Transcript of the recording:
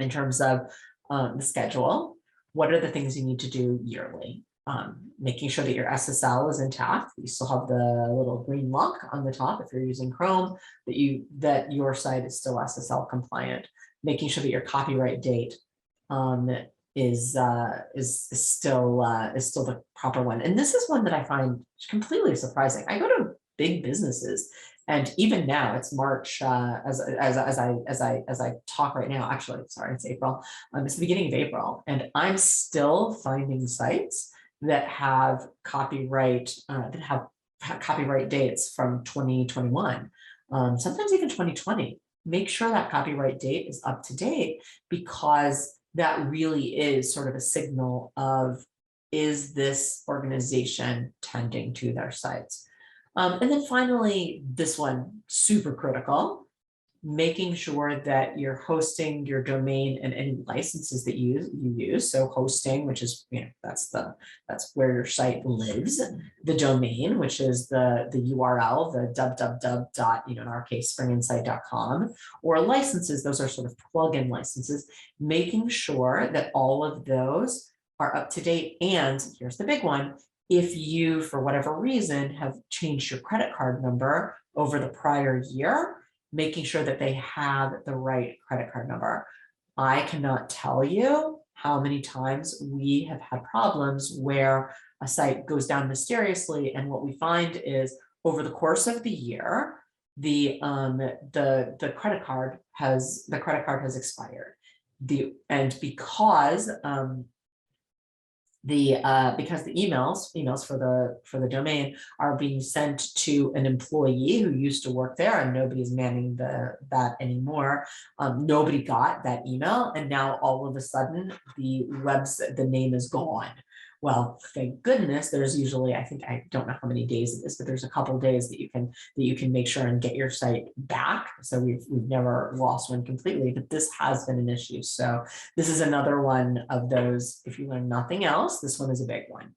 in terms of the schedule. What are the things you need to do yearly? Making sure that your SSL is intact. You still have the little green lock on the top if you're using Chrome, that your site is still SSL compliant. Making sure that your copyright date is still the proper one. And this is one that I find completely surprising. I go to big businesses, and even now it's March, as I talk right now. Actually, sorry, it's April. It's the beginning of April, and I'm still finding sites that have copyright dates from 2021, sometimes even 2020. Make sure that copyright date is up to date, because that really is sort of a signal of, is this organization tending to their sites? And then finally, this one, super critical, making sure that you're hosting your domain and any licenses that you use. So hosting, which is, that's where your site lives. The domain, which is the URL, the www dot, in our case, springinsight.com, or licenses. Those are sort of plugin licenses, making sure that all of those are up to date. And here's the big one: if you, for whatever reason, have changed your credit card number over the prior year, making sure that they have the right credit card number. I cannot tell you how many times we have had problems where a site goes down mysteriously, and what we find is, over the course of the year, the credit card has expired. Because the emails for the domain are being sent to an employee who used to work there, and nobody's manning that anymore. Nobody got that email, and now all of a sudden the name is gone. Well, thank goodness, there's usually, I don't know how many days it is, but there's a couple of days that you can make sure and get your site back. So we've never lost one completely, but this has been an issue. So this is another one of those, if you learn nothing else, this one is a big one.